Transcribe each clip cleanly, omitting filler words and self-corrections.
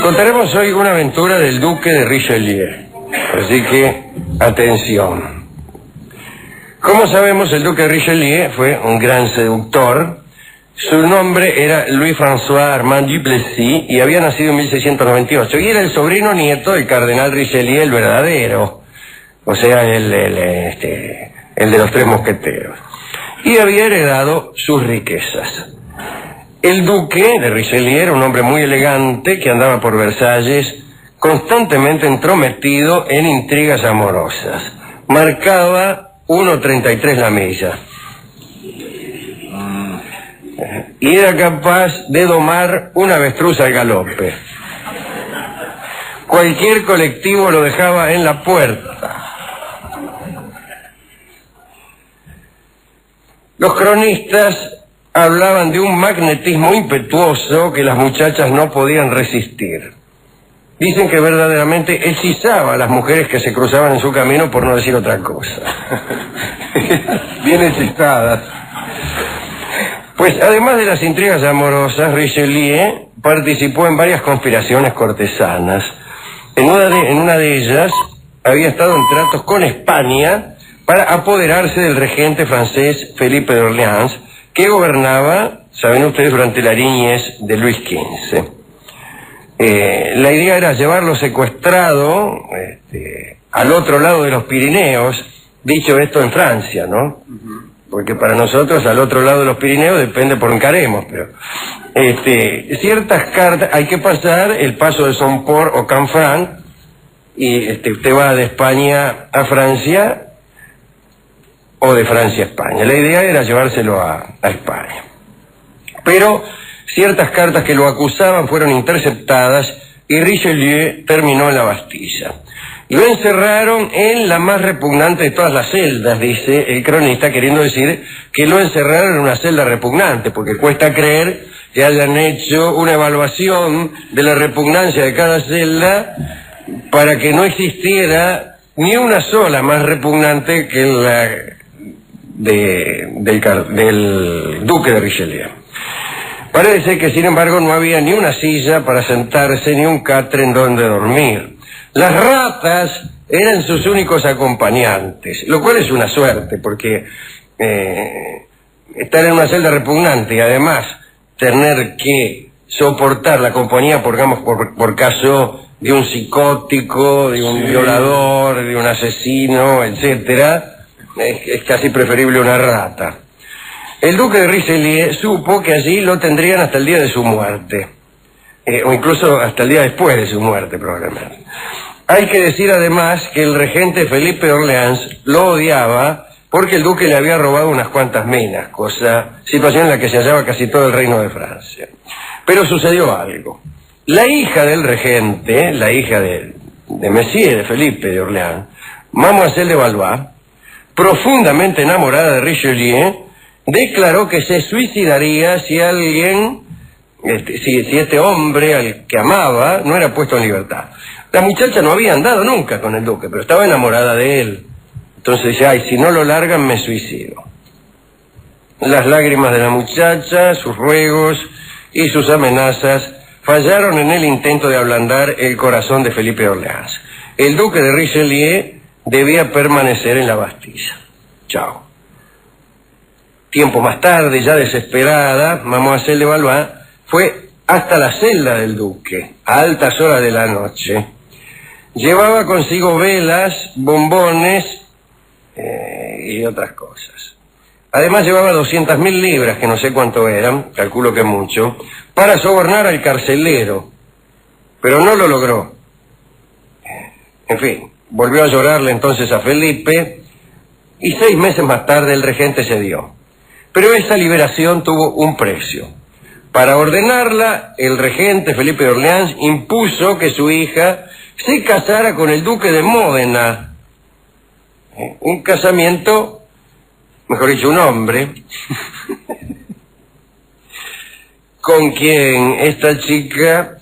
Contaremos hoy una aventura del duque de Richelieu, así que atención. Como sabemos, el duque de Richelieu fue un gran seductor. Su nombre era Louis-François Armand Duplessis y había nacido en 1698 y era el sobrino nieto del cardenal Richelieu, el verdadero, o sea, el de los tres mosqueteros, y había heredado sus riquezas. El duque de Richelieu era un hombre muy elegante que andaba por Versalles constantemente entrometido en intrigas amorosas. Marcaba 1.33 la milla y era capaz de domar una avestruz al galope. Cualquier colectivo lo dejaba en la puerta. Los cronistas hablaban de un magnetismo impetuoso que las muchachas no podían resistir. Dicen que verdaderamente hechizaba a las mujeres que se cruzaban en su camino, por no decir otra cosa. Bien hechizadas. Pues además de las intrigas amorosas, Richelieu participó en varias conspiraciones cortesanas. En una de ellas había estado en tratos con España para apoderarse del regente francés Felipe de Orleans, que gobernaba, saben ustedes, durante la niñez de Luis XV. La idea era llevarlo secuestrado al otro lado de los Pirineos, dicho esto en Francia, ¿no? Porque para nosotros al otro lado de los Pirineos depende por encaremos, pero ciertas cartas, hay que pasar el paso de Somport o Canfranc, y usted va de España a Francia o de Francia a España. La idea era llevárselo a España. Pero ciertas cartas que lo acusaban fueron interceptadas y Richelieu terminó en la Bastilla. Lo encerraron en la más repugnante de todas las celdas, dice el cronista, queriendo decir que lo encerraron en una celda repugnante, porque cuesta creer que hayan hecho una evaluación de la repugnancia de cada celda para que no existiera ni una sola más repugnante que la del duque de Richelieu. Parece que, sin embargo, no había ni una silla para sentarse ni un catre en donde dormir. Las ratas eran sus únicos acompañantes, lo cual es una suerte, porque estar en una celda repugnante y además tener que soportar la compañía, por caso de un psicótico, de un violador, de un asesino, etcétera, es casi preferible una rata. El duque de Richelieu supo que allí lo tendrían hasta el día de su muerte, o incluso hasta el día después de su muerte, probablemente. Hay que decir además que el regente Felipe de Orleans lo odiaba porque el duque le había robado unas cuantas minas, situación en la que se hallaba casi todo el reino de Francia. Pero sucedió algo. La hija del regente, la hija de Monsieur, de Felipe de Orleans, Mademoiselle de Valois, profundamente enamorada de Richelieu, declaró que se suicidaría si alguien, si este hombre al que amaba no era puesto en libertad. La muchacha no había andado nunca con el duque, pero estaba enamorada de él. Entonces dice, ay, si no lo largan me suicido. Las lágrimas de la muchacha, sus ruegos y sus amenazas fallaron en el intento de ablandar el corazón de Felipe de Orleans. El duque de Richelieu debía permanecer en la Bastilla. Chao. Tiempo más tarde, ya desesperada, Mademoiselle de Valois fue hasta la celda del duque, a altas horas de la noche. Llevaba consigo velas, bombones y otras cosas. Además llevaba 200.000 libras, que no sé cuánto eran, calculo que mucho, para sobornar al carcelero, pero no lo logró. En fin, volvió a llorarle entonces a Felipe y 6 meses más tarde el regente cedió. Pero esa liberación tuvo un precio. Para ordenarla, el regente Felipe de Orleans impuso que su hija se casara con el duque de Módena. Un casamiento, mejor dicho, un hombre, con quien esta chica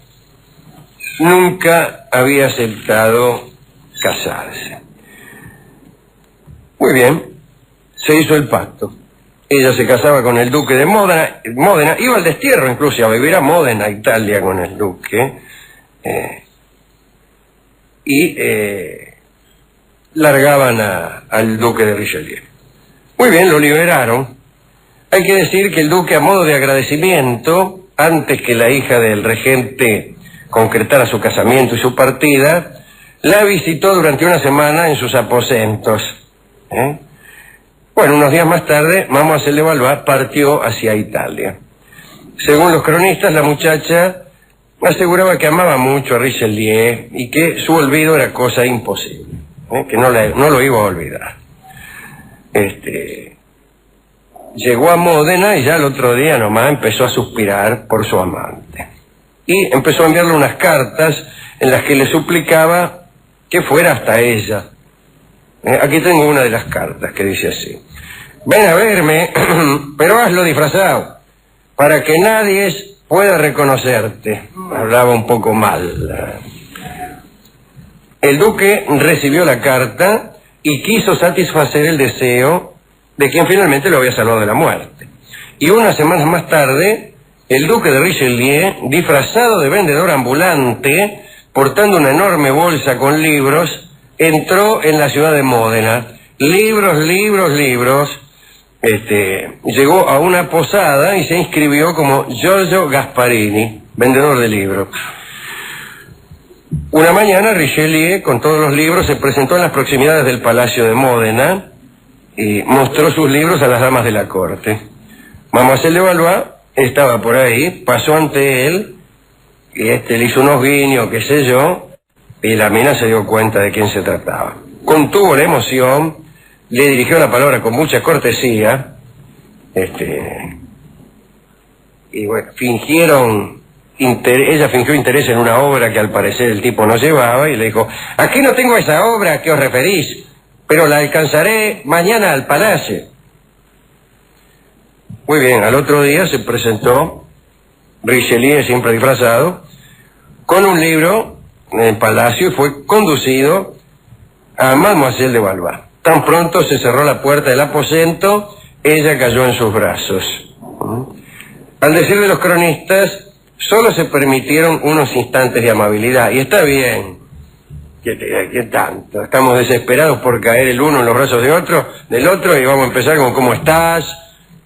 nunca había aceptado casarse. Muy bien, se hizo el pacto. Ella se casaba con el duque de Módena, iba al destierro incluso a vivir a Módena, Italia, con el duque, y largaban al duque de Richelieu. Muy bien, lo liberaron. Hay que decir que el duque, a modo de agradecimiento, antes que la hija del regente concretara su casamiento y su partida, la visitó durante una semana en sus aposentos. Bueno, unos días más tarde, Mademoiselle de Valois partió hacia Italia. Según los cronistas, la muchacha aseguraba que amaba mucho a Richelieu y que su olvido era cosa imposible, que no lo iba a olvidar. Llegó a Módena y ya el otro día nomás empezó a suspirar por su amante. Y empezó a enviarle unas cartas en las que le suplicaba que fuera hasta ella. Aquí tengo una de las cartas que dice así: ven a verme, pero hazlo disfrazado, para que nadie pueda reconocerte. Hablaba un poco mal. El duque recibió la carta y quiso satisfacer el deseo de quien finalmente lo había salvado de la muerte. Y unas semanas más tarde, el duque de Richelieu, disfrazado de vendedor ambulante, portando una enorme bolsa con libros, entró en la ciudad de Módena. Libros, libros, libros. Llegó a una posada y se inscribió como Giorgio Gasparini, vendedor de libros. Una mañana Richelieu, con todos los libros, se presentó en las proximidades del Palacio de Módena y mostró sus libros a las damas de la corte. Mademoiselle de Valois estaba por ahí, pasó ante él, y le hizo unos guiños, qué sé yo, y la mina se dio cuenta de quién se trataba. Contuvo la emoción, le dirigió la palabra con mucha cortesía, y bueno, ella fingió interés en una obra que al parecer el tipo no llevaba, y le dijo: aquí no tengo esa obra a que os referís, pero la alcanzaré mañana al palacio. Muy bien, al otro día se presentó Richelieu, siempre disfrazado, con un libro en el palacio, y fue conducido a Mademoiselle de Valois. Tan pronto se cerró la puerta del aposento, ella cayó en sus brazos. Al decir de los cronistas, solo se permitieron unos instantes de amabilidad, y está bien. ¿Qué tanto? Estamos desesperados por caer el uno en los brazos del otro, y vamos a empezar con ¿cómo estás?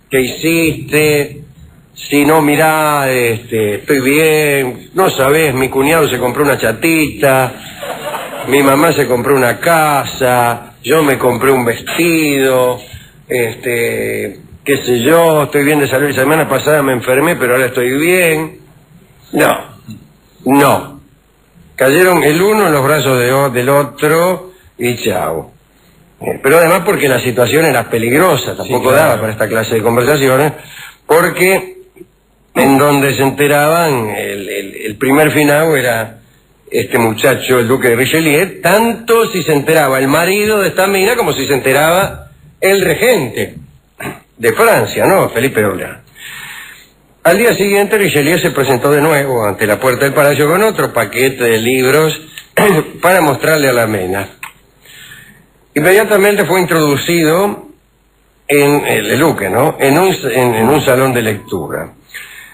¿Qué hiciste? Si no, mirá, estoy bien. No sabés, mi cuñado se compró una chatita, mi mamá se compró una casa, yo me compré un vestido, qué sé yo, estoy bien de salud. La semana pasada me enfermé, pero ahora estoy bien. No. Cayeron el uno en los brazos del otro y chao. Pero además porque la situación era peligrosa, tampoco daba para esta clase de conversaciones, porque en donde se enteraban, el primer finado era este muchacho, el duque de Richelieu, tanto si se enteraba el marido de esta mina como si se enteraba el regente de Francia, ¿no? Felipe Orleans. Al día siguiente Richelieu se presentó de nuevo ante la puerta del palacio con otro paquete de libros para mostrarle a la mena. Inmediatamente fue introducido en el duque, ¿no? En un salón de lectura.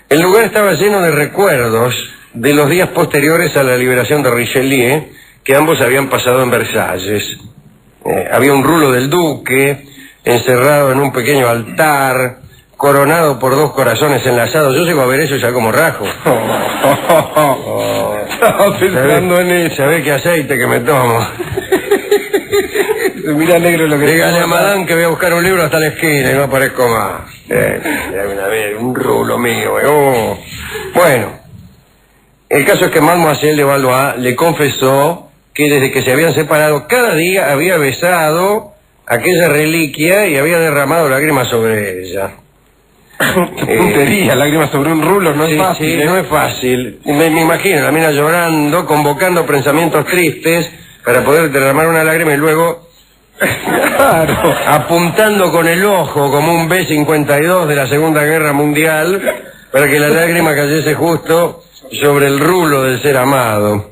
El lugar estaba lleno de recuerdos de los días posteriores a la liberación de Richelieu, que ambos habían pasado en Versalles. Había un rulo del duque, encerrado en un pequeño altar, coronado por dos corazones enlazados. Yo llego a ver eso y ya como rajo. Estaba pensando en eso. ¿Sabés qué aceite que me tomo? Mira, negro, lo que... Dígale a Madame que voy a buscar un libro hasta la esquina y no aparezco más. Un rulo mío. Bueno, el caso es que Mademoiselle de Valois le confesó que desde que se habían separado, cada día había besado aquella reliquia y había derramado lágrimas sobre ella. Qué puntería, lágrimas sobre un rulo, no es fácil. Sí, no es fácil. Me imagino la mina llorando, convocando pensamientos tristes para poder derramar una lágrima y luego claro, apuntando con el ojo como un B-52 de la Segunda Guerra Mundial para que la lágrima cayese justo sobre el rulo del ser amado.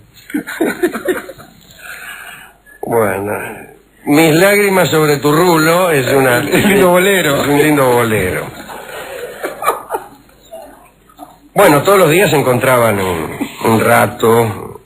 Bueno, mis lágrimas sobre tu rulo es un lindo bolero. Es un lindo bolero. Bueno, todos los días se encontraban un rato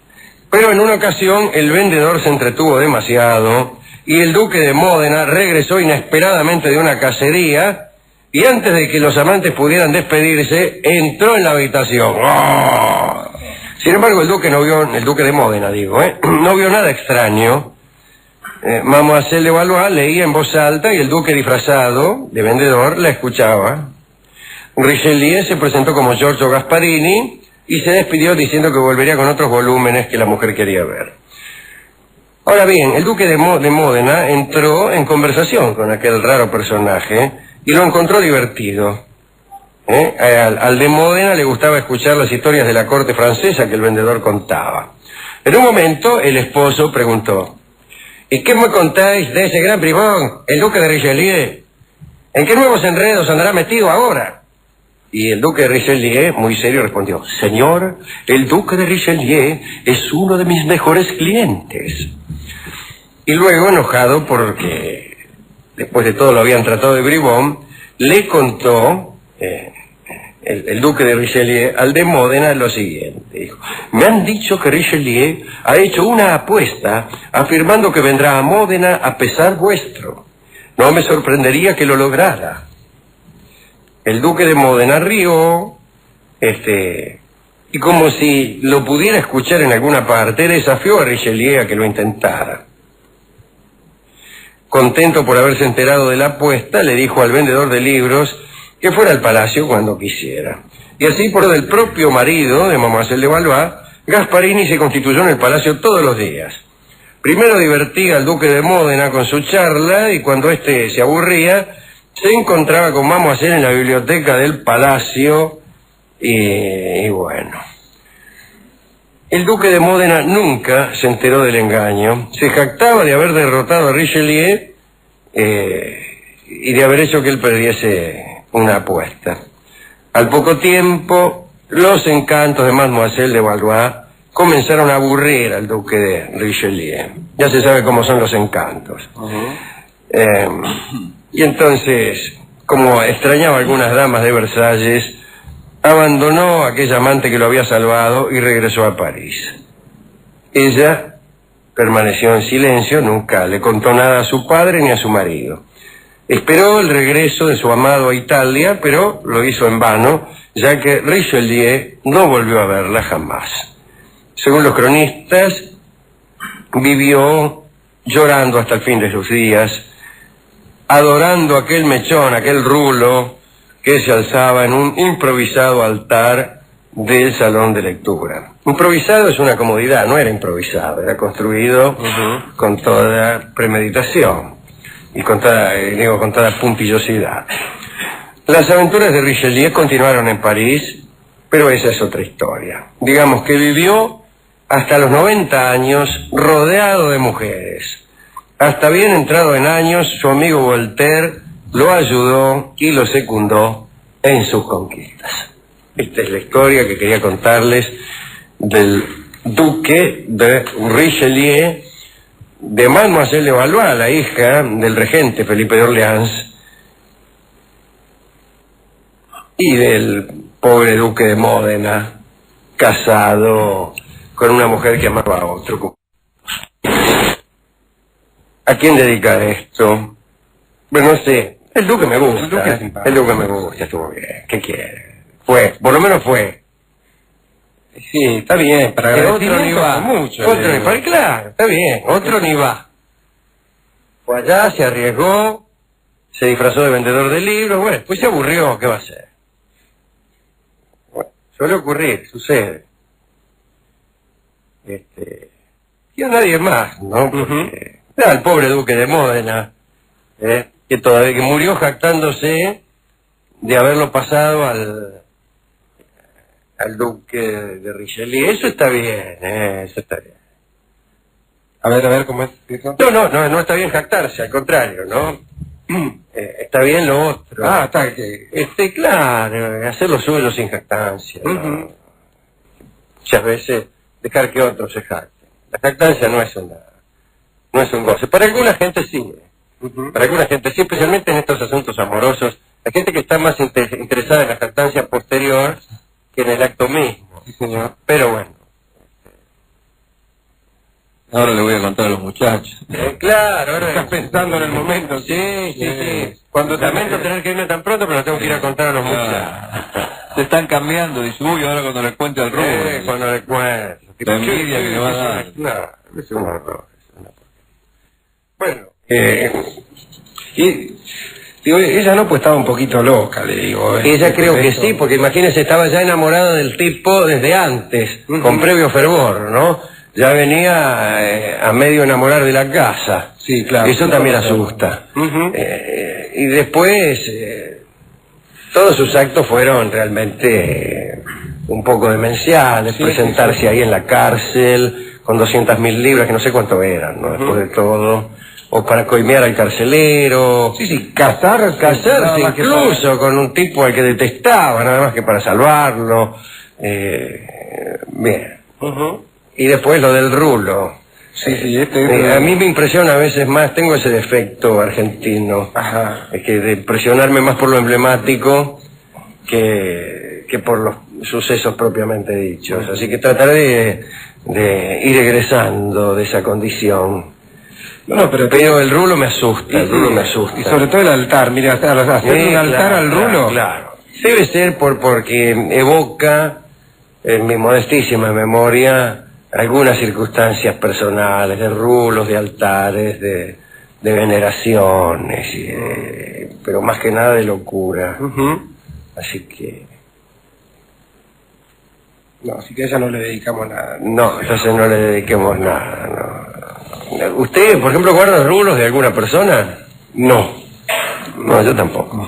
Pero en una ocasión el vendedor se entretuvo demasiado y el duque de Módena regresó inesperadamente de una cacería y antes de que los amantes pudieran despedirse, entró en la habitación. ¡Oh! Sin embargo, el duque de Módena, no vio nada extraño. Mademoiselle de Valois leía en voz alta y el duque disfrazado de vendedor la escuchaba. Richelieu se presentó como Giorgio Gasparini y se despidió diciendo que volvería con otros volúmenes que la mujer quería ver. Ahora bien, el duque de Módena entró en conversación con aquel raro personaje y lo encontró divertido. Al de Módena le gustaba escuchar las historias de la corte francesa que el vendedor contaba. En un momento el esposo preguntó: ¿y qué me contáis de ese gran bribón, el duque de Richelieu? ¿En qué nuevos enredos andará metido ahora? Y el duque de Richelieu, muy serio, respondió: señor, el duque de Richelieu es uno de mis mejores clientes. Y luego, enojado porque después de todo lo habían tratado de bribón, le contó el duque de Richelieu al de Módena lo siguiente. Dijo: me han dicho que Richelieu ha hecho una apuesta afirmando que vendrá a Módena a pesar vuestro. No me sorprendería que lo lograra. El duque de Módena rió, y como si lo pudiera escuchar en alguna parte, desafió a Richelieu a que lo intentara. Contento por haberse enterado de la apuesta, le dijo al vendedor de libros que fuera al palacio cuando quisiera. Y así, por el propio marido de Mademoiselle de Valois, Gasparini se constituyó en el palacio todos los días. Primero divertía al duque de Módena con su charla, y cuando éste se aburría, se encontraba con Mademoiselle en la biblioteca del palacio, y bueno. El duque de Módena nunca se enteró del engaño. Se jactaba de haber derrotado a Richelieu y de haber hecho que él perdiese una apuesta. Al poco tiempo, los encantos de Mademoiselle de Valois comenzaron a aburrir al duque de Richelieu. Ya se sabe cómo son los encantos. Y entonces, como extrañaba a algunas damas de Versalles, abandonó a aquella amante que lo había salvado y regresó a París. Ella permaneció en silencio, nunca le contó nada a su padre ni a su marido. Esperó el regreso de su amado a Italia, pero lo hizo en vano, ya que Richelieu no volvió a verla jamás. Según los cronistas, vivió llorando hasta el fin de sus días, adorando aquel mechón, aquel rulo que se alzaba en un improvisado altar del salón de lectura. Improvisado es una comodidad, no era improvisado, era construido con toda premeditación y con toda puntillosidad. Las aventuras de Richelieu continuaron en París, pero esa es otra historia. Digamos que vivió hasta los 90 años rodeado de mujeres. Hasta bien entrado en años, su amigo Voltaire lo ayudó y lo secundó en sus conquistas. Esta es la historia que quería contarles del duque de Richelieu, de Mademoiselle de Valois, la hija del regente Felipe de Orleans, y del pobre duque de Módena, casado con una mujer que amaba a otro. ¿A quién dedicar esto? Bueno, no sé. El duque me gusta. El duque me gusta, estuvo bien. ¿Qué quiere? Fue, por lo menos fue. Sí, está bien, para otro ni va. Otro ni va, claro, está bien. Otro ni va. Fue allá, se arriesgó, se disfrazó de vendedor de libros, bueno, pues se aburrió, ¿qué va a hacer? Bueno, suele ocurrir, sucede. Y a nadie más, ¿no? Porque era el pobre duque de Módena, que todavía que murió jactándose de haberlo pasado al duque de Richelieu. Eso está bien, eso está bien. A ver, ¿cómo es eso? No está bien jactarse, al contrario, ¿no? Está bien lo otro. Ah, está que... Claro, hacer lo suyo sin jactancia, ¿no? Muchas veces dejar que otros se jacten. La jactancia no es un goce. Para alguna gente sí. Para alguna gente sí, especialmente en estos asuntos amorosos. Hay gente que está más interesada en la jactancia posterior que en el acto mismo. Sí, señor. Pero bueno, Ahora le voy a contar a los muchachos. Claro, ahora Estás pensando en el momento. sí. Cuando lamento tener que irme tan pronto, pero tengo que ir a contar a los muchachos. Se están cambiando, dice, uy, ahora cuando le cuente al rubro. Cuando le cuento. La envidia que le va a dar. No, es un horror. Bueno, Y, digo, ella no, pues estaba un poquito loca, le digo. ella creo que sí, porque imagínese, estaba ya enamorada del tipo desde antes, con previo fervor, ¿no? Ya venía a medio enamorar de la casa. Sí, claro. Eso también asusta. Y después, todos sus actos fueron realmente un poco demenciales. Presentarse ahí en la cárcel con 200.000 libras, que no sé cuánto eran, ¿no? Después de todo. O para coimear al carcelero. Sí, casarse incluso con un tipo al que detestaba, nada más que para salvarlo. Bien. Y después lo del rulo. Sí, A mí me impresiona a veces más, tengo ese defecto argentino, es que de impresionarme más por lo emblemático que por los sucesos propiamente dichos. Así que trataré de ir egresando de esa condición. No, pero el rulo me asusta, el rulo me asusta. Y sobre todo el altar, mira, hacer un altar al rulo. Claro. Debe ser porque evoca, en mi modestísima memoria, algunas circunstancias personales, de rulos, de altares, de veneraciones, pero más que nada de locura. Así que... No, así que a ella no le dedicamos nada. No, entonces no le dediquemos nada, no. ¿Usted, por ejemplo, guarda rulos de alguna persona? No. No, yo tampoco.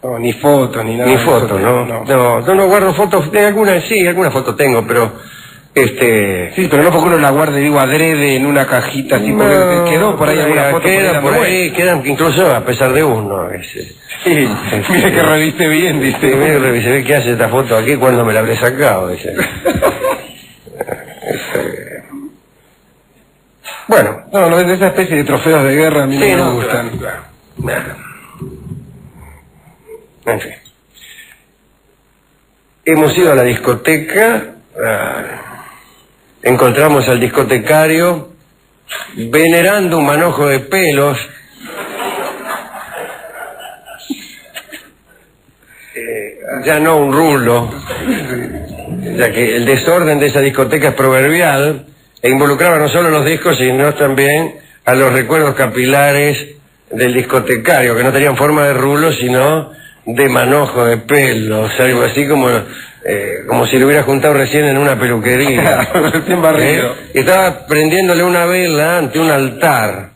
No, ni fotos, ni nada. Ni fotos, ¿no? No, yo no guardo fotos, de alguna foto tengo, pero Sí, pero no porque uno la guarde, digo, adrede en una cajita, así, porque quedó por ahí alguna foto. Queda por ahí, quedan incluso a pesar de uno. Sí, mire que reviste bien, dice. Mire que revisé, ¿qué hace esta foto aquí? ¿Cuándo me la habré sacado? Dice. Bueno. No, de esa especie de trofeos de guerra a mí no me gustan. Claro. En fin. Hemos ido a la discoteca, encontramos al discotecario venerando un manojo de pelos. Ya no un rulo, ya que el desorden de esa discoteca es proverbial e involucraba no solo los discos, sino también a los recuerdos capilares del discotecario, que no tenían forma de rulo, sino de manojo de pelos, algo así como si lo hubiera juntado recién en una peluquería. Recién barrido. Estaba prendiéndole una vela ante un altar,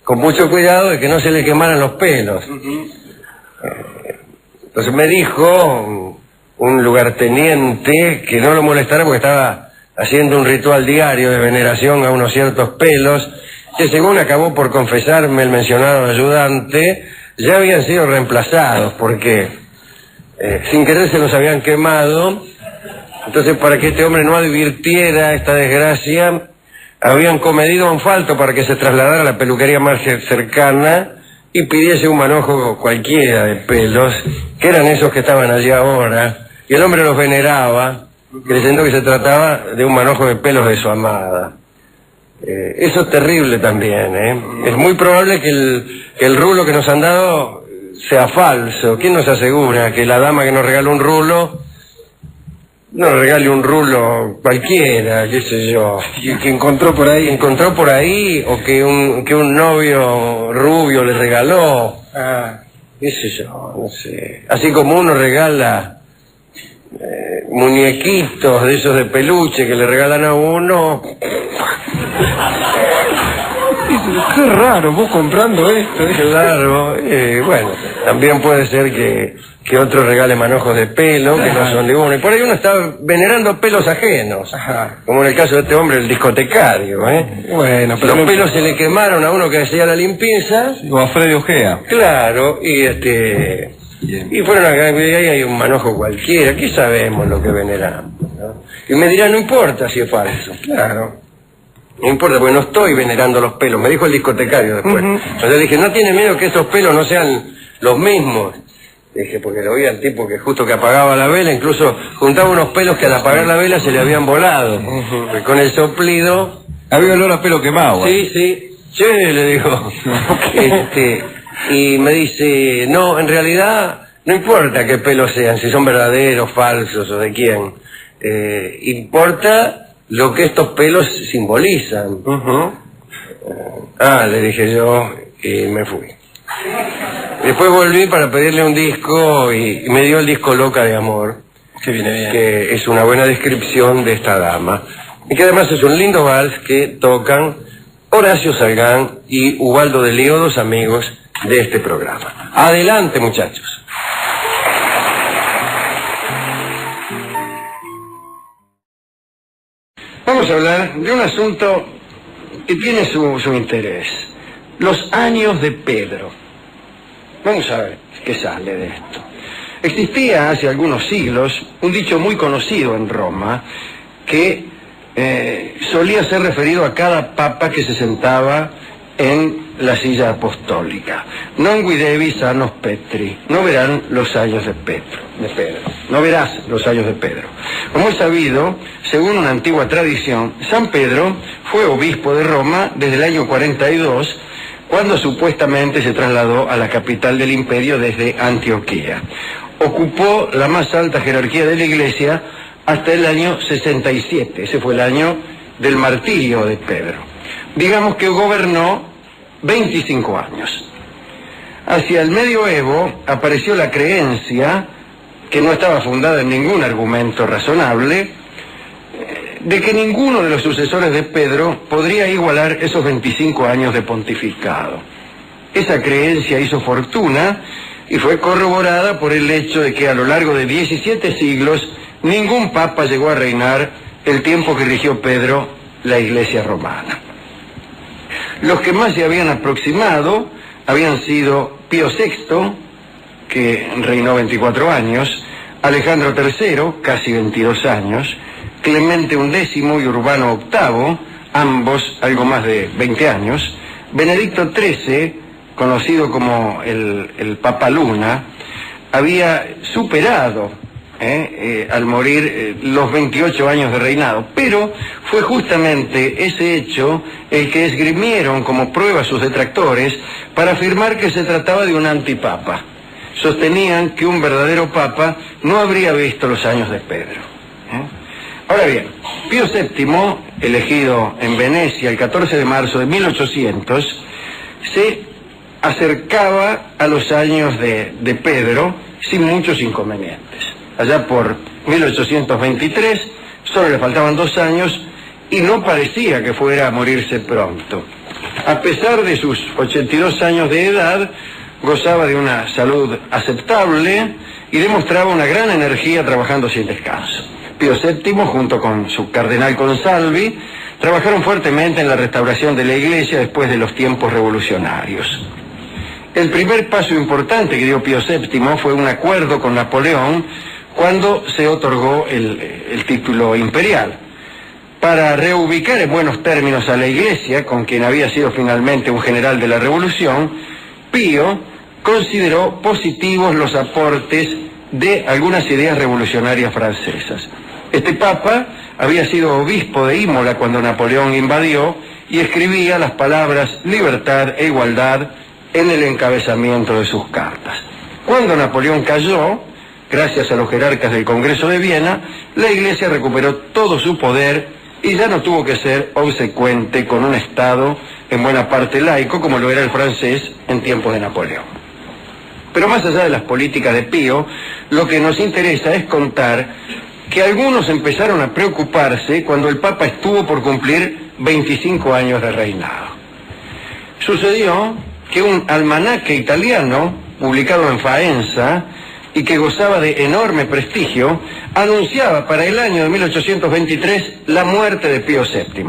con mucho cuidado de que no se le quemaran los pelos. Entonces me dijo un lugarteniente que no lo molestara porque estaba haciendo un ritual diario de veneración a unos ciertos pelos, que según acabó por confesarme el mencionado ayudante, ya habían sido reemplazados porque sin querer se los habían quemado. Entonces, para que este hombre no advirtiera esta desgracia, habían comedido un falto para que se trasladara a la peluquería más cercana y pidiese un manojo cualquiera de pelos, que eran esos que estaban allí ahora, y el hombre los veneraba, creyendo que se trataba de un manojo de pelos de su amada. Eso es terrible también, Es muy probable que el rulo que nos han dado sea falso. ¿Quién nos asegura que la dama que nos regaló un rulo no regale un rulo cualquiera, qué sé yo, que encontró por ahí? Encontró por ahí, o que un novio rubio le regaló, qué sé yo, no sé. Así como uno regala muñequitos de esos de peluche que le regalan a uno. Qué raro, vos comprando esto. Claro, bueno, también puede ser que otro regale manojos de pelo, que no son de uno. Y por ahí uno está venerando pelos ajenos, como en el caso de este hombre, el discotecario. Bueno, pero los pelos se le quemaron a uno que hacía la limpieza. O a Freddy Ojea. Claro, y fueron acá, y ahí hay un manojo cualquiera, ¿qué sabemos lo que veneramos? ¿No? Y me dirán, no importa si es falso. Claro. No importa, porque no estoy venerando los pelos, me dijo el discotecario después. Entonces le dije, ¿no tiene miedo que estos pelos no sean los mismos Dije, porque lo vi al tipo que justo que apagaba la vela, incluso juntaba unos pelos que al apagar la vela se le habían volado. Con el soplido... Había olor a pelo quemado. Sí, sí. Sí, le digo. Y me dice, no, en realidad no importa qué pelos sean, si son verdaderos, falsos o de quién. Importa lo que estos pelos simbolizan. Le dije yo, y me fui. Después volví para pedirle un disco y me dio el disco Loca de Amor, Que viene bien. que es una buena descripción de esta dama. Y que además es un lindo vals que tocan Horacio Salgán y Ubaldo de Lío, dos amigos de este programa. Adelante, muchachos. Vamos a hablar de un asunto que tiene su interés. Los años de Pedro. Vamos a ver qué sale de esto. Existía hace algunos siglos un dicho muy conocido en Roma que solía ser referido a cada papa que se sentaba en la silla apostólica. Non videvi sanos Petri, no verán los años de Pedro. No verás los años de Pedro. Como es sabido, según una antigua tradición, San Pedro fue obispo de Roma desde el año 42, cuando supuestamente se trasladó a la capital del imperio desde Antioquía. Ocupó la más alta jerarquía de la Iglesia hasta el año 67, ese fue el año del martirio de Pedro. Digamos que gobernó 25 años. Hacia el medioevo apareció la creencia, que no estaba fundada en ningún argumento razonable, de que ninguno de los sucesores de Pedro podría igualar esos 25 años de pontificado. Esa creencia hizo fortuna y fue corroborada por el hecho de que a lo largo de 17 siglos ningún papa llegó a reinar el tiempo que rigió Pedro la Iglesia romana. Los que más se habían aproximado habían sido Pío VI, que reinó 24 años, Alejandro III, casi 22 años, Clemente XI y Urbano VIII, ambos algo más de 20 años, Benedicto XIII, conocido como el Papa Luna, había superado al morir los 28 años de reinado, pero fue justamente ese hecho el que esgrimieron como prueba sus detractores para afirmar que se trataba de un antipapa. Sostenían que un verdadero papa no habría visto los años de Pedro. Ahora bien, Pío VII, elegido en Venecia el 14 de marzo de 1800, se acercaba a los años de Pedro sin muchos inconvenientes. Allá por 1823, solo le faltaban 2 años y no parecía que fuera a morirse pronto. A pesar de sus 82 años de edad, gozaba de una salud aceptable y demostraba una gran energía trabajando sin descanso. Pío VII, junto con su cardenal Consalvi, trabajaron fuertemente en la restauración de la Iglesia después de los tiempos revolucionarios. El primer paso importante que dio Pío VII fue un acuerdo con Napoleón cuando se otorgó el título imperial. Para reubicar en buenos términos a la Iglesia, con quien había sido finalmente un general de la Revolución, Pío consideró positivos los aportes de algunas ideas revolucionarias francesas. Este papa había sido obispo de Imola cuando Napoleón invadió y escribía las palabras libertad e igualdad en el encabezamiento de sus cartas. Cuando Napoleón cayó, gracias a los jerarcas del Congreso de Viena, la Iglesia recuperó todo su poder y ya no tuvo que ser obsecuente con un Estado en buena parte laico como lo era el francés en tiempos de Napoleón. Pero más allá de las políticas de Pío, lo que nos interesa es contar que algunos empezaron a preocuparse cuando el Papa estuvo por cumplir 25 años de reinado. Sucedió que un almanaque italiano, publicado en Faenza, y que gozaba de enorme prestigio, anunciaba para el año de 1823 la muerte de Pío VII.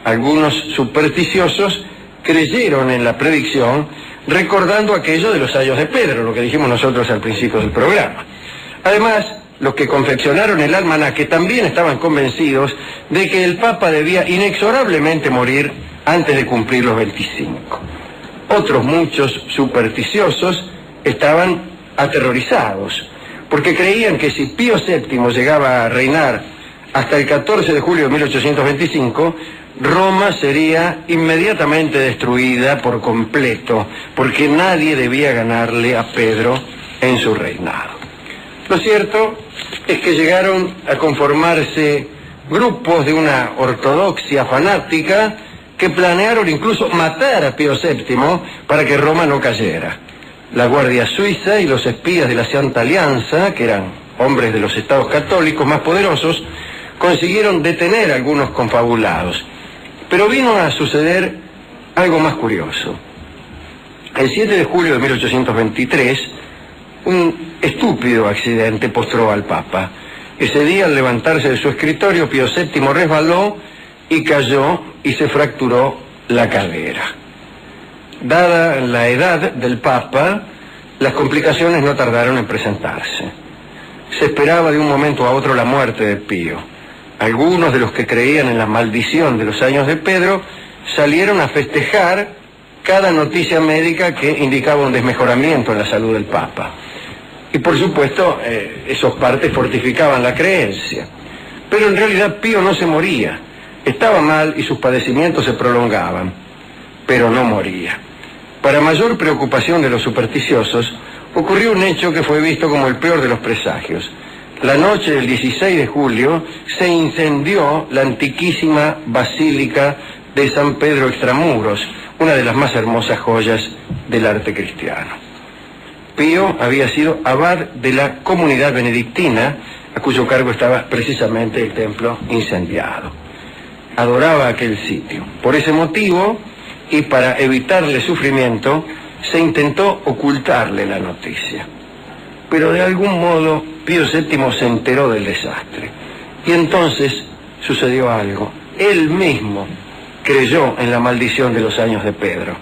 Algunos supersticiosos creyeron en la predicción, recordando aquello de los años de Pedro, lo que dijimos nosotros al principio del programa. Además, los que confeccionaron el almanaque también estaban convencidos de que el Papa debía inexorablemente morir antes de cumplir los 25. Otros muchos supersticiosos estaban aterrorizados, porque creían que si Pío VII llegaba a reinar hasta el 14 de julio de 1825, Roma sería inmediatamente destruida por completo, porque nadie debía ganarle a Pedro en su reinado. Lo cierto es que llegaron a conformarse grupos de una ortodoxia fanática que planearon incluso matar a Pío VII para que Roma no cayera. La Guardia Suiza y los espías de la Santa Alianza, que eran hombres de los estados católicos más poderosos, consiguieron detener a algunos confabulados. Pero vino a suceder algo más curioso. El 7 de julio de 1823, un estúpido accidente postró al Papa. Ese día, al levantarse de su escritorio, Pío VII resbaló y cayó y se fracturó la cadera. Dada la edad del Papa, las complicaciones no tardaron en presentarse. Se esperaba de un momento a otro la muerte de Pío. Algunos de los que creían en la maldición de los años de Pedro salieron a festejar cada noticia médica que indicaba un desmejoramiento en la salud del Papa. Y por supuesto, esos partes fortificaban la creencia. Pero en realidad Pío no se moría. Estaba mal y sus padecimientos se prolongaban, pero no moría. Para mayor preocupación de los supersticiosos, ocurrió un hecho que fue visto como el peor de los presagios. La noche del 16 de julio se incendió la antiquísima Basílica de San Pedro Extramuros, una de las más hermosas joyas del arte cristiano. Pío había sido abad de la comunidad benedictina, a cuyo cargo estaba precisamente el templo incendiado. Adoraba aquel sitio. Por ese motivo, y para evitarle sufrimiento, se intentó ocultarle la noticia. Pero de algún modo Pío VII se enteró del desastre. Y entonces sucedió algo. Él mismo creyó en la maldición de los años de Pedro.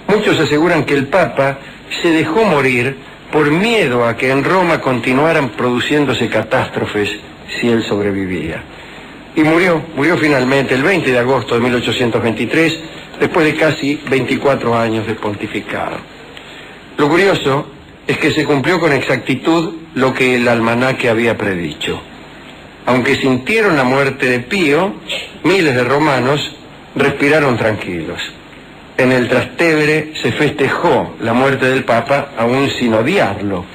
Muchos aseguran que el Papa se dejó morir por miedo a que en Roma continuaran produciéndose catástrofes si él sobrevivía. Y murió finalmente el 20 de agosto de 1823, después de casi 24 años de pontificado. Lo curioso es que se cumplió con exactitud lo que el almanaque había predicho. Aunque sintieron la muerte de Pío, miles de romanos respiraron tranquilos. En el Trastevere se festejó la muerte del Papa aún sin odiarlo.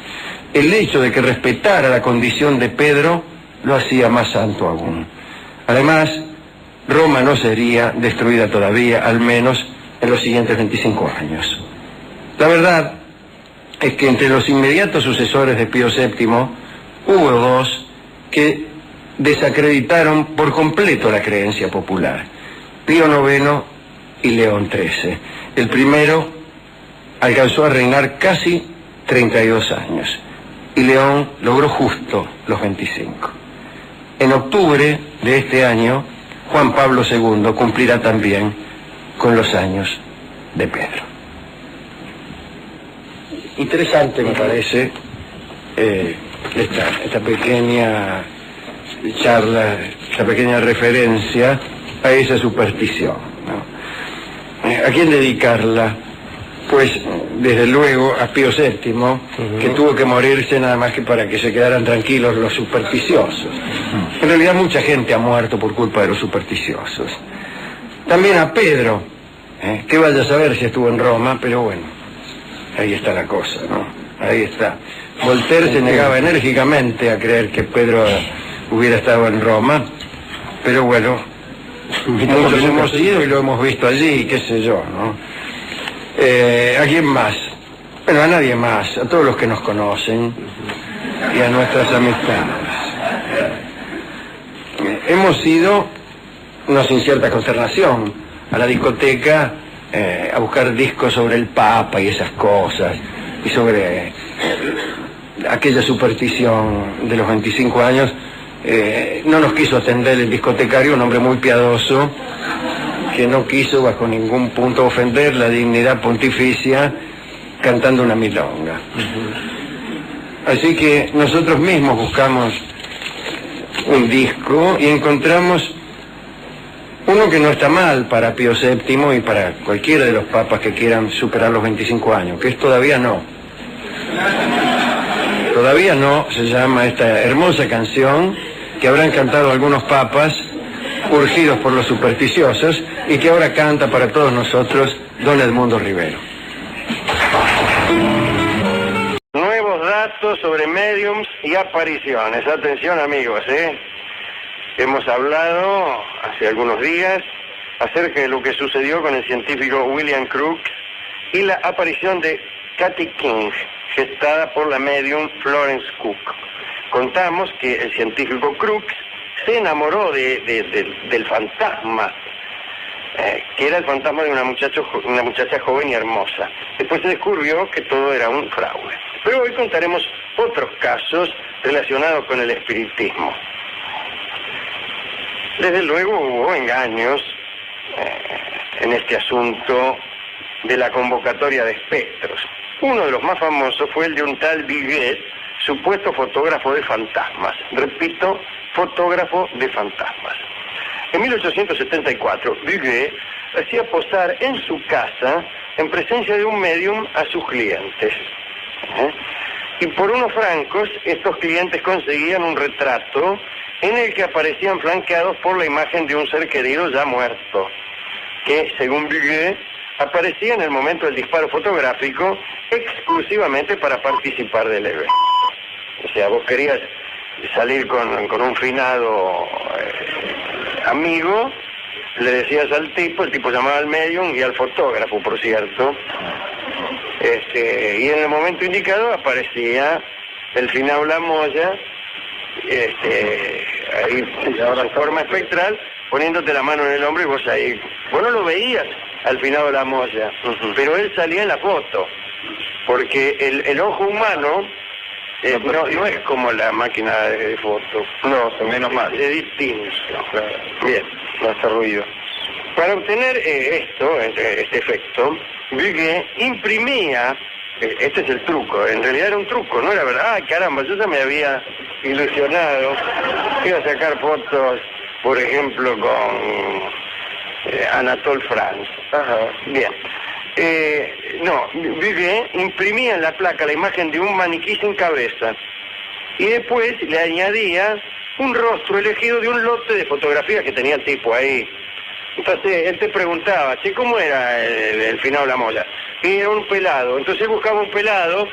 El hecho de que respetara la condición de Pedro lo hacía más santo aún. Además, Roma no sería destruida todavía, al menos en los siguientes 25 años. La verdad es que entre los inmediatos sucesores de Pío VII hubo dos que desacreditaron por completo la creencia popular: Pío IX y León XIII. El primero alcanzó a reinar casi 32 años y León logró justo los 25. En octubre de este año, Juan Pablo II cumplirá también con los años de Pedro. Interesante me parece esta pequeña charla, esta pequeña referencia a esa superstición, ¿no? ¿A quién dedicarla? Pues desde luego a Pío VII, que tuvo que morirse nada más que para que se quedaran tranquilos los supersticiosos. En realidad mucha gente ha muerto por culpa de los supersticiosos. También a Pedro, que vaya a saber si estuvo en Roma, pero bueno, ahí está la cosa, ¿no? Ahí está. Voltaire se negaba enérgicamente a creer que Pedro hubiera estado en Roma, pero bueno, muchos hemos ido y lo hemos visto allí, qué sé yo, ¿no? ¿A quién más? Bueno, a nadie más, a todos los que nos conocen y a nuestras amistades. Hemos ido, no sin cierta consternación, a la discoteca a buscar discos sobre el Papa y esas cosas, y sobre aquella superstición de los 25 años. No nos quiso atender el discotecario, un hombre muy piadoso, que no quiso bajo ningún punto ofender la dignidad pontificia cantando una milonga. Así que nosotros mismos buscamos un disco y encontramos uno que no está mal para Pío VII y para cualquiera de los papas que quieran superar los 25 años, que es Todavía no. todavía no, se llama esta hermosa canción que habrán cantado algunos papas urgidos por los supersticiosos y que ahora canta para todos nosotros don Edmundo Rivero. Nuevos datos sobre mediums y apariciones. Atención amigos, hemos hablado hace algunos días acerca de lo que sucedió con el científico William Crookes y la aparición de Kathy King, gestada por la medium Florence Cook. Contamos que el científico Crookes se enamoró del fantasma, que era el fantasma de una muchacha joven y hermosa. Después se descubrió que todo era un fraude. Pero hoy contaremos otros casos relacionados con el espiritismo. Desde luego hubo engaños en este asunto de la convocatoria de espectros. Uno de los más famosos fue el de un tal Viguet, supuesto fotógrafo de fantasmas. Repito, fotógrafo de fantasmas. En 1874, Viguet hacía posar en su casa, en presencia de un medium, a sus clientes. Y por unos francos, estos clientes conseguían un retrato en el que aparecían flanqueados por la imagen de un ser querido ya muerto, que, según Viguet, aparecía en el momento del disparo fotográfico exclusivamente para participar del evento. O sea, vos querías salir con un finado amigo, le decías al tipo, el tipo llamaba al medium y al fotógrafo, por cierto, y en el momento indicado aparecía el finado Lamoya, ahí de forma espectral, poniéndote la mano en el hombro y vos ahí, vos no lo veías al finado Lamoya, pero él salía en la foto, porque el ojo humano no es como la máquina de foto. No, menos mal. Es distinto. Claro. Bien, no hace ruido. Para obtener este efecto, Viguet imprimía, este es el truco, en realidad era un truco, no era verdad. ¡Ay, caramba! Yo ya me había ilusionado. Iba a sacar fotos, por ejemplo, con Anatole France. Ajá. Bien. No, Viguet imprimía en la placa la imagen de un maniquí sin cabeza y después le añadía un rostro elegido de un lote de fotografías que tenía el tipo ahí. Entonces él te preguntaba, che, ¿cómo era el finado Lamoya? Y era un pelado. Entonces él buscaba un pelado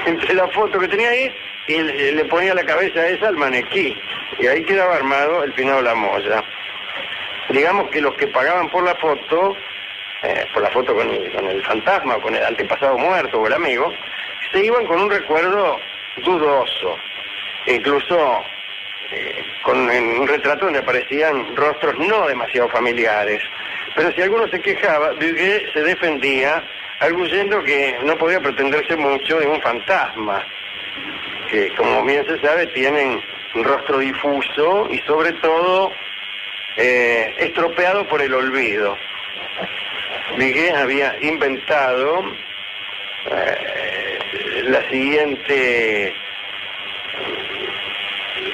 entre la foto que tenía ahí y le ponía la cabeza esa al maniquí. Y ahí quedaba armado el finado Lamoya. Digamos que los que pagaban por la foto con el fantasma o con el antepasado muerto o el amigo, se iban con un recuerdo dudoso, incluso con un retrato donde aparecían rostros no demasiado familiares. Pero si alguno se quejaba, Viguet se defendía arguyendo que no podía pretenderse mucho de un fantasma, que como bien se sabe tienen un rostro difuso y sobre todo estropeado por el olvido. Viguet había inventado la siguiente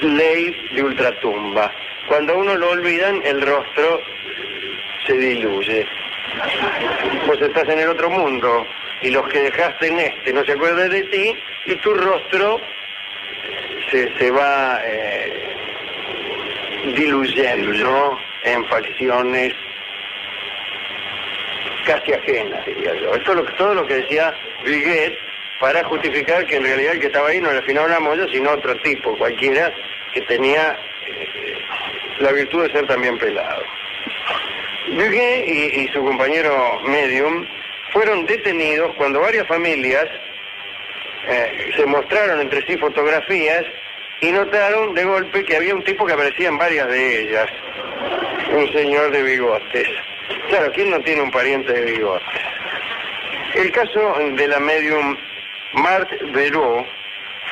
ley de ultratumba. Cuando a uno lo olvidan, el rostro se diluye. Vos estás en el otro mundo y los que dejaste en este no se acuerdan de ti y tu rostro se va diluyendo en facciones casi ajenas, diría yo. Esto es todo lo que decía Viguet para justificar que en realidad el que estaba ahí no era el finado Lamoya, sino otro tipo, cualquiera, que tenía la virtud de ser también pelado. Viguet y su compañero medium fueron detenidos cuando varias familias se mostraron entre sí fotografías y notaron de golpe que había un tipo que aparecía en varias de ellas, un señor de bigotes. Claro, ¿quién no tiene un pariente de bigotes? El caso de la medium Marthe Béraud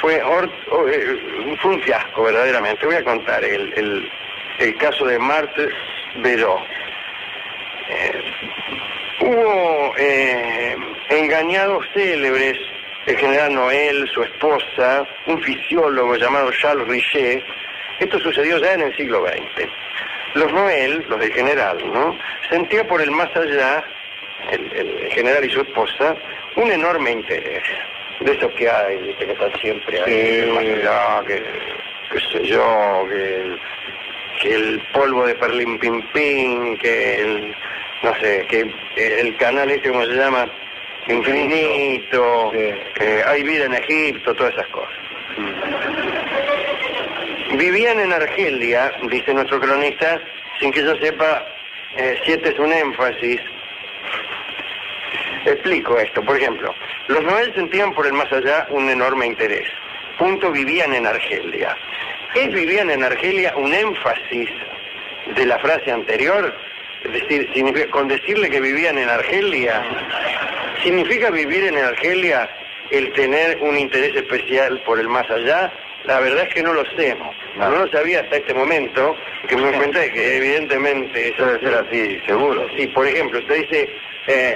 fue un fiasco, verdaderamente. Voy a contar el caso de Marthe Béraud. Hubo engañados célebres, el general Noel, su esposa, un fisiólogo llamado Charles Richet. Esto sucedió ya en el siglo XX. Los Noel, los del general, ¿no?, sentía por el más allá, el general y su esposa, un enorme interés. de esos que hay, ¿viste? Que están siempre ahí, que sé yo, que el polvo de Perlín Pim Pim, que el, no sé, que el canal este, ¿cómo se llama? Infinito, hay vida en Egipto, todas esas cosas. Vivían en Argelia, dice nuestro cronista, sin que yo sepa si este es un énfasis. Explico esto. Por ejemplo, los Noel sentían por el más allá un enorme interés. Punto, vivían en Argelia. ¿Es vivían en Argelia un énfasis de la frase anterior? Es decir, con decirle que vivían en Argelia, ¿significa vivir en Argelia el tener un interés especial por el más allá? La verdad es que no lo sé. No lo sabía hasta este momento, que me encontré que evidentemente eso debe ser así, seguro. Sí, por ejemplo, usted dice,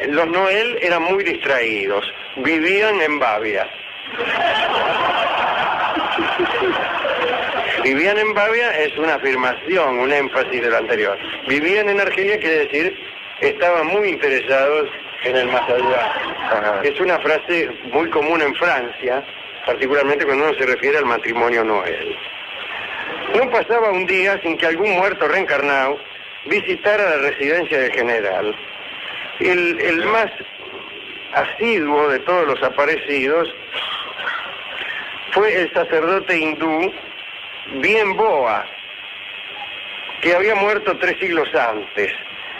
los Noel eran muy distraídos, vivían en Bavia. Vivían en Bavia es una afirmación, un énfasis de lo anterior. Vivían en Argelia quiere decir, estaban muy interesados en el más allá. Es una frase muy común en Francia, particularmente cuando uno se refiere al matrimonio Noel. No pasaba un día sin que algún muerto reencarnado visitara la residencia del general. El más asiduo de todos los aparecidos fue el sacerdote hindú Bien Boa, que había muerto 3 siglos antes,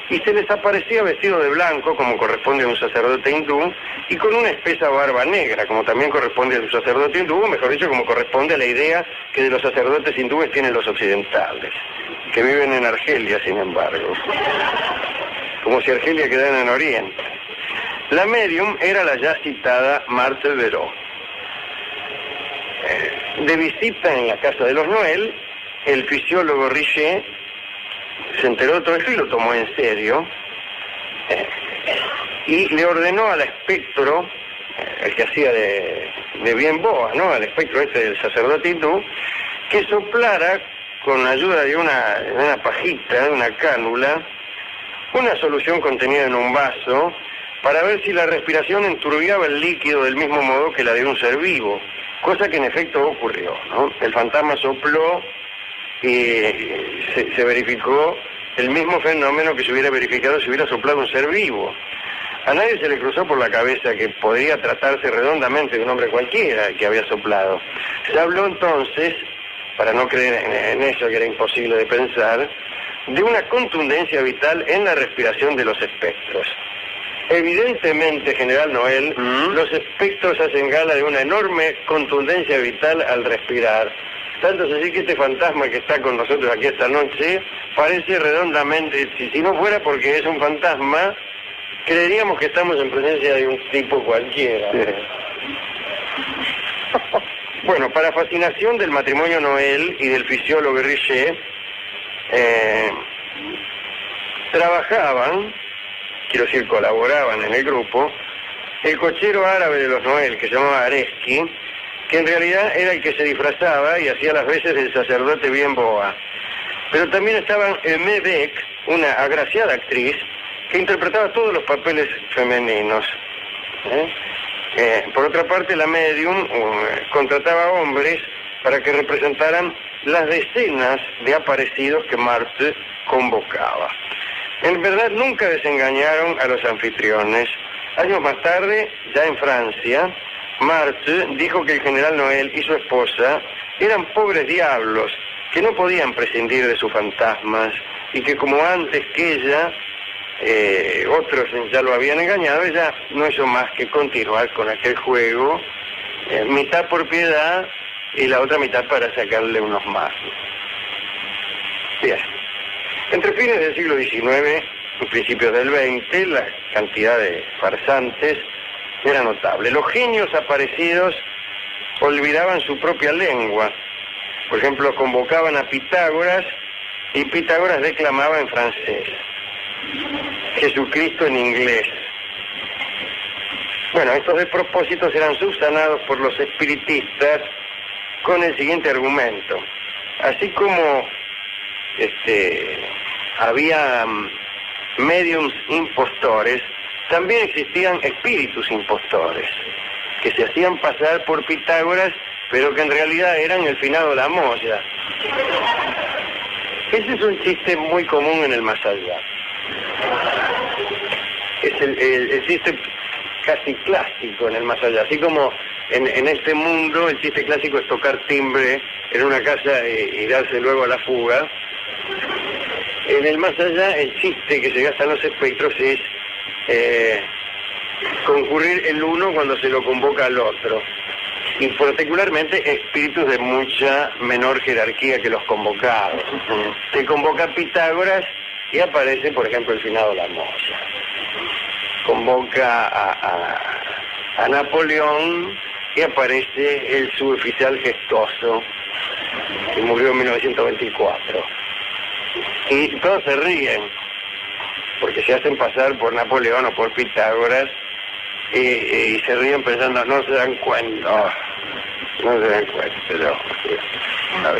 y se les aparecía vestido de blanco, como corresponde a un sacerdote hindú, y con una espesa barba negra, como también corresponde a un sacerdote hindú, o mejor dicho, como corresponde a la idea que de los sacerdotes hindúes tienen los occidentales, que viven en Argelia, sin embargo, como si Argelia quedara en Oriente. La medium era la ya citada Marthe Verot. De visita en la casa de los Noel, el fisiólogo Richet se enteró de todo esto y lo tomó en serio, y le ordenó al espectro, el que hacía de Bien Boa, ¿no? Al espectro este del sacerdote hindú, que soplara con ayuda de una pajita, de una cánula, una solución contenida en un vaso, para ver si la respiración enturbiaba el líquido del mismo modo que la de un ser vivo, cosa que en efecto ocurrió, ¿no? El fantasma sopló y se verificó el mismo fenómeno que se hubiera verificado si hubiera soplado un ser vivo. A nadie se le cruzó por la cabeza que podría tratarse redondamente de un hombre cualquiera que había soplado. Se habló entonces, para no creer en eso que era imposible de pensar, de una contundencia vital en la respiración de los espectros. Evidentemente, General Noel, los espectros hacen gala de una enorme contundencia vital al respirar. Tanto es así que este fantasma que está con nosotros aquí esta noche parece redondamente, si no fuera porque es un fantasma, creeríamos que estamos en presencia de un tipo cualquiera. Bueno, para fascinación del matrimonio Noel y del fisiólogo Richet, trabajaban, quiero decir, colaboraban en el grupo, el cochero árabe de los Noel, que se llamaba Areski, que en realidad era el que se disfrazaba y hacía las veces del sacerdote Bien Boa. Pero también estaban Aimée Beck, una agraciada actriz, que interpretaba todos los papeles femeninos. Por otra parte, la medium contrataba hombres para que representaran las decenas de aparecidos que Marthe convocaba. En verdad nunca desengañaron a los anfitriones. Años más tarde, ya en Francia, Marthe dijo que el general Noel y su esposa eran pobres diablos que no podían prescindir de sus fantasmas y que como antes que ella, otros ya lo habían engañado, ella no hizo más que continuar con aquel juego, mitad por piedad y la otra mitad para sacarle unos más. Bien. Entre fines del siglo XIX y principios del XX, la cantidad de farsantes era notable. Los genios aparecidos olvidaban su propia lengua. Por ejemplo, convocaban a Pitágoras y Pitágoras declamaba en francés, Jesucristo en inglés. Bueno, estos despropósitos eran subsanados por los espiritistas con el siguiente argumento. Así como había mediums impostores, también existían espíritus impostores. que se hacían pasar por Pitágoras, pero que en realidad eran el finado La Moya. Ese es un chiste muy común en el más allá. Es el chiste casi clásico en el más allá. Así como en este mundo el chiste clásico es tocar timbre en una casa y darse luego a la fuga. En el más allá el chiste que se gasta en los espectros es concurrir el uno cuando se lo convoca al otro. Y particularmente espíritus de mucha menor jerarquía que los convocados. Se convoca a Pitágoras y aparece, por ejemplo, el finado La Moya. Convoca a Napoleón y aparece el suboficial Gestoso, que murió en 1924. Y todos se ríen, porque se hacen pasar por Napoleón o por Pitágoras, y se ríen pensando, no se dan cuenta, no se dan cuenta. Pero,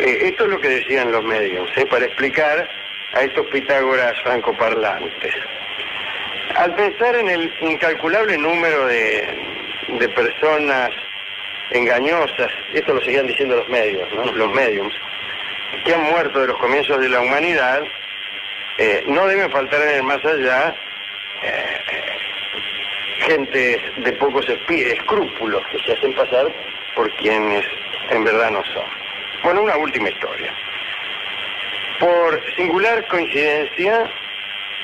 esto es lo que decían los medios, para explicar a estos Pitágoras francoparlantes. Al pensar en el incalculable número de personas engañosas, esto lo seguían diciendo los medios, ¿no? Los mediums, que han muerto de los comienzos de la humanidad, no deben faltar en el más allá gente de pocos escrúpulos que se hacen pasar por quienes en verdad no son. Bueno, una última historia. Por singular coincidencia,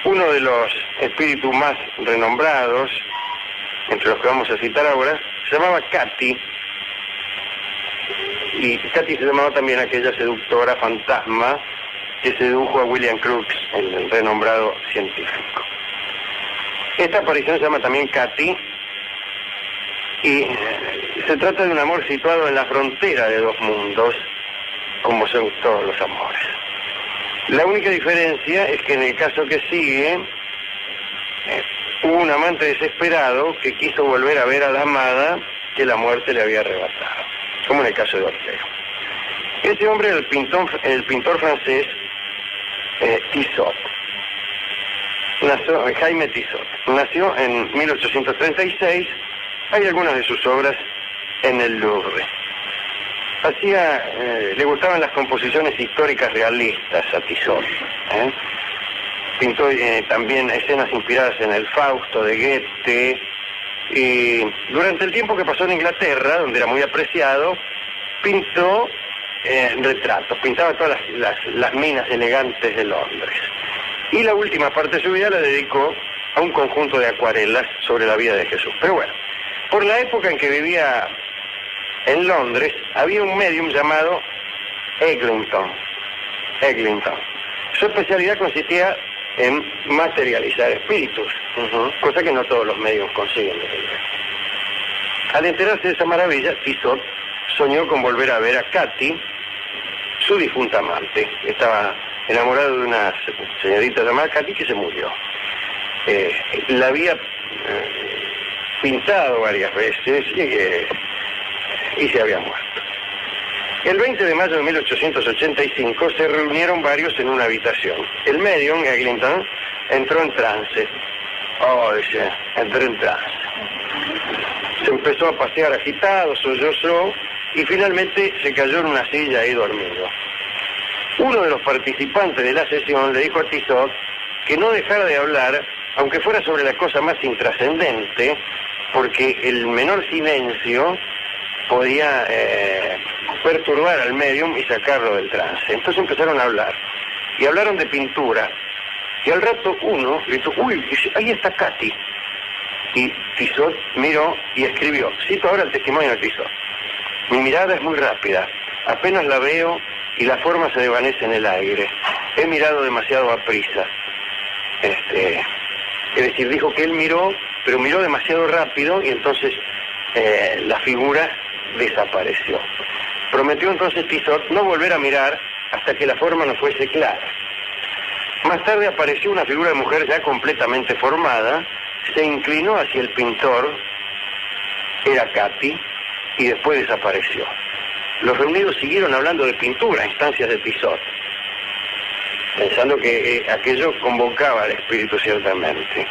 uno de los espíritus más renombrados, entre los que vamos a citar ahora, se llamaba Cati. Y Cati se llamaba también aquella seductora fantasma que sedujo a William Crookes, el renombrado científico. Esta aparición se llama también Cati, y se trata de un amor situado en la frontera de dos mundos, como son todos los amores. La única diferencia es que en el caso que sigue, hubo un amante desesperado que quiso volver a ver a la amada que la muerte le había arrebatado, como en el caso de Orfeo. Ese hombre era el pintor francés Tissot. Jaime Tissot. Nació en 1836. Hay algunas de sus obras en el Louvre. Le gustaban las composiciones históricas realistas a Tissot. Pintó también escenas inspiradas en el Fausto de Goethe. Y durante el tiempo que pasó en Inglaterra, donde era muy apreciado, pintó retratos, pintaba todas las minas elegantes de Londres. Y la última parte de su vida la dedicó a un conjunto de acuarelas sobre la vida de Jesús. Pero bueno, por la época en que vivía en Londres, había un medium llamado Eglinton. Su especialidad consistía en materializar espíritus, cosa que no todos los mediums consiguen. Al enterarse de esa maravilla, Tissot soñó con volver a ver a Cati, su difunta amante. Estaba enamorado de una señorita llamada Cati que se murió. La había pintado varias veces y se había muerto. El 20 de mayo de 1885 se reunieron varios en una habitación. El medium, Eglinton, entró en trance. Dice, entró en trance. Se empezó a pasear agitado, sollozó, y finalmente se cayó en una silla ahí dormido. Uno de los participantes de la sesión le dijo a Tissot que no dejara de hablar, aunque fuera sobre la cosa más intrascendente, porque el menor silencio podía perturbar al medium y sacarlo del trance. Entonces empezaron a hablar, y hablaron de pintura, y al rato uno gritó, uy, ahí está Cati. Y Tissot miró y escribió, cito ahora el testimonio de Tissot: mi mirada es muy rápida, apenas la veo y la forma se desvanece en el aire. He mirado demasiado aprisa. Es decir, dijo que él miró, pero miró demasiado rápido y entonces la figura desapareció. Prometió entonces Tissot no volver a mirar hasta que la forma no fuese clara. Más tarde apareció una figura de mujer ya completamente formada, se inclinó hacia el pintor, era Cati, y después desapareció. Los reunidos siguieron hablando de pintura a instancias de Tissot, pensando que aquello convocaba al espíritu ciertamente.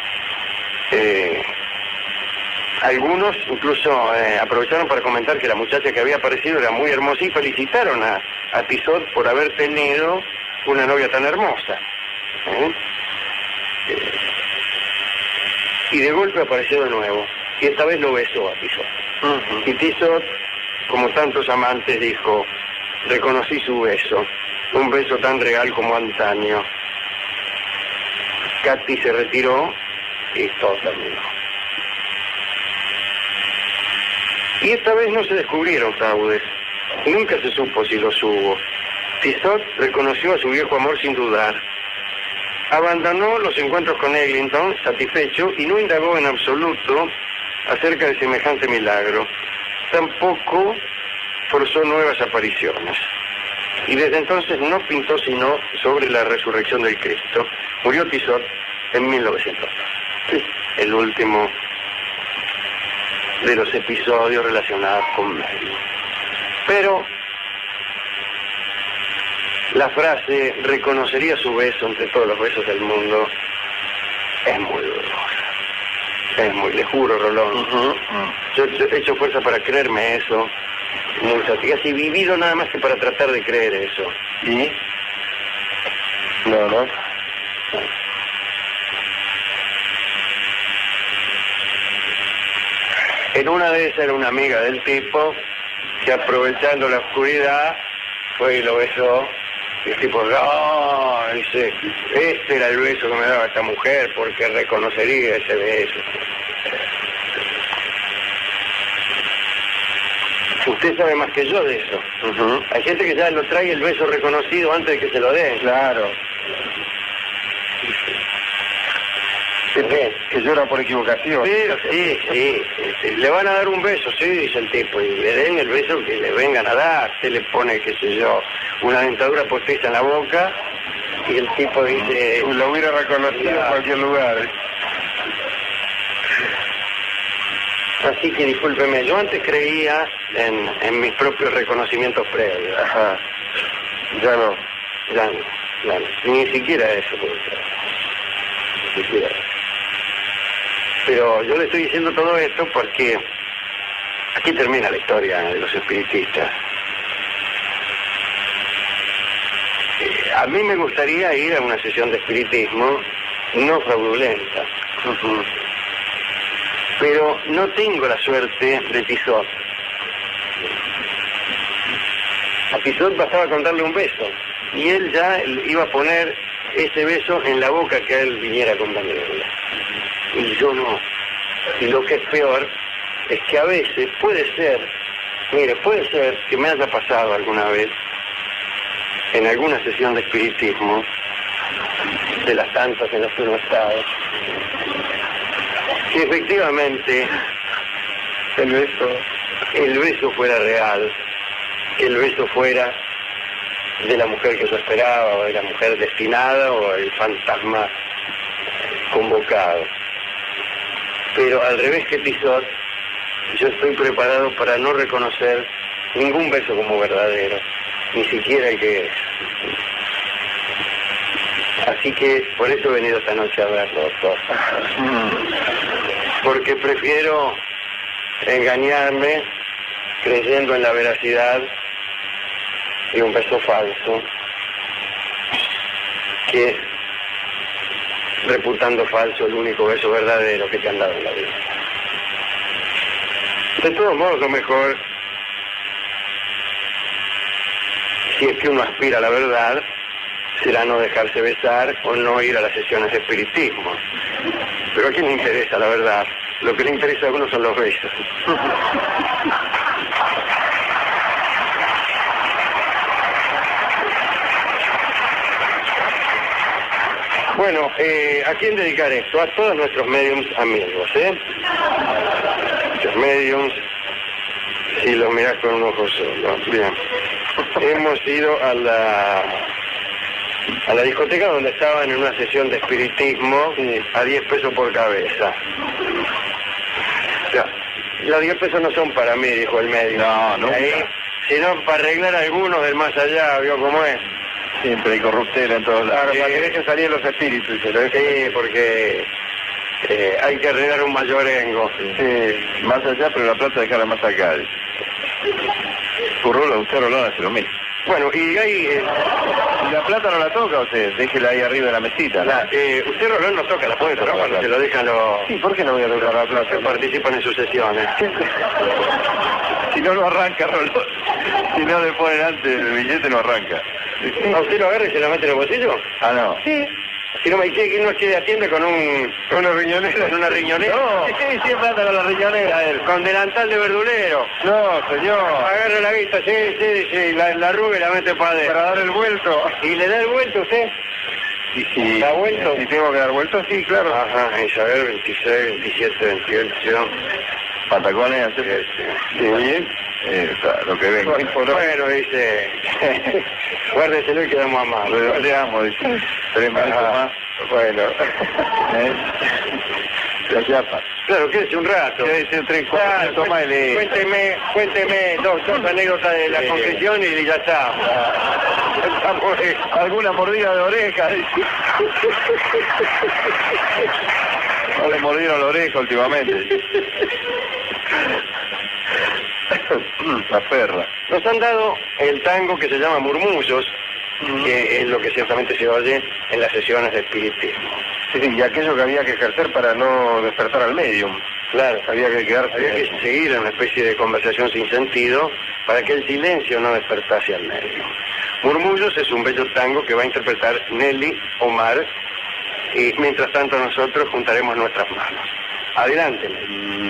Algunos incluso aprovecharon para comentar que la muchacha que había aparecido era muy hermosa y felicitaron a Tissot por haber tenido una novia tan hermosa. Y de golpe apareció de nuevo, y esta vez lo besó a Tissot. Y Tissot, como tantos amantes, dijo: reconocí su beso, un beso tan real como antaño. Katy se retiró y todo terminó. Y esta vez no se descubrieron fraudes, nunca se supo si los hubo. Tissot reconoció a su viejo amor sin dudar. Abandonó los encuentros con Eglinton satisfecho y no indagó en absoluto acerca de semejante milagro. Tampoco forzó nuevas apariciones. Y desde entonces no pintó sino sobre la resurrección del Cristo. Murió Tissot en 1902. Sí, el último de los episodios relacionados con Mary. Pero la frase reconocería su beso entre todos los besos del mundo es muy dolorosa. Le juro, Rolón. Yo he hecho fuerza para creerme eso. Muchas días he vivido nada más que para tratar de creer eso. ¿Y? No. En una de esas era una amiga del tipo que, aprovechando la oscuridad, fue y lo besó. Y el tipo, no, dice, este era el beso que me daba esta mujer porque reconocería ese beso. Usted sabe más que yo de eso. Hay gente que ya lo trae el beso reconocido antes de que se lo den. Claro. Que llora por equivocación. Pero sí. Le van a dar un beso, sí, dice el tipo, y le den el beso que le vengan a dar. Se le pone, qué sé yo, una dentadura postiza en la boca y el tipo dice... Lo hubiera reconocido en cualquier lugar. Así que discúlpeme, yo antes creía en mis propios reconocimientos previos. Ajá. Ya no. Ni siquiera eso puede ser. Ni siquiera eso. Pero yo le estoy diciendo todo esto porque aquí termina la historia de los espiritistas. A mí me gustaría ir a una sesión de espiritismo no fraudulenta. Pero no tengo la suerte de Tissot. A Tissot bastaba con darle un beso y él ya iba a poner ese beso en la boca que a él viniera con Daniela. Y yo no. Y lo que es peor es que a veces puede ser que me haya pasado alguna vez en alguna sesión de espiritismo, de las tantas en las que uno ha estado, que efectivamente el beso fuera real, que el beso fuera de la mujer que yo esperaba, o de la mujer destinada, o el fantasma convocado. Pero al revés que Tissot, yo estoy preparado para no reconocer ningún beso como verdadero, ni siquiera el que es. Así que por eso he venido esta noche a verlo, doctor. Porque prefiero engañarme creyendo en la veracidad de un beso falso que reputando falso el único beso verdadero que te han dado en la vida. De todos modos, lo mejor, si es que uno aspira a la verdad, será no dejarse besar o no ir a las sesiones de espiritismo. Pero a quién le interesa la verdad. Lo que le interesa a uno son los besos. Bueno, ¿a quién dedicar esto? A todos nuestros mediums amigos, Muchos mediums, si los mirás con un ojo solo. Bien. Hemos ido a la discoteca donde estaban en una sesión de espiritismo a 10 pesos por cabeza. Ya, los 10 pesos no son para mí, dijo el médico. No. Ahí, sino para arreglar a algunos del más allá, ¿vio cómo es? Siempre hay corruptela en todos lados. Claro, para que dejen salir los espíritus. Sí, porque Hay que arreglar un mayorengo. Sí, más allá, pero la plata dejarla más acá. Currulo, usted Rolón hace lo mismo. Bueno, y ahí... ¿Y la plata no la toca usted? Déjela ahí arriba de la mesita. usted Rolón no toca la puerta, ¿no? Cuando se lo dejan los... Sí, ¿por qué no voy a tocar la plata? que participan en sus sesiones. Si no, no arranca, Rolón. Si no le ponen antes el billete, no arranca. ¿A usted lo agarra y se la mete en el bolsillo? Ah, no. Sí. Si no me quiere que no se atiende con una riñonera. ¿Con una riñonera? No, sí, siempre anda con la riñonera él. Con delantal de verdulero. No, señor. Agarra la vista, sí, la arruga y la mete para adentro. Para dar el vuelto. ¿Y le da el vuelto usted? Y si... ¿Da vuelto? Si tengo que dar vuelto, sí, claro. Ajá, Isabel, 26, 27, 28... Patacones, así. Sí, bien. Lo que venga. Bueno, dice... Guárdeselo y quedamos amados. Redondeamos, dice. 3 minutos más. Bueno. La chapa. Claro, quédese un rato. Quédese 3, 4 minutos más y le... Cuénteme dos anécdotas de la confesión y ya está. Alguna mordida de oreja. No le mordieron la oreja últimamente. La perra. Nos han dado el tango que se llama Murmullos, que es lo que ciertamente se oye en las sesiones de espiritismo. Sí, y aquello que había que ejercer para no despertar al medium. Claro, Había que quedarse... había que seguir en una especie de conversación sin sentido para que el silencio no despertase al medium. Murmullos es un bello tango que va a interpretar Nelly Omar, y mientras tanto nosotros juntaremos nuestras manos. Adelante, Nelly.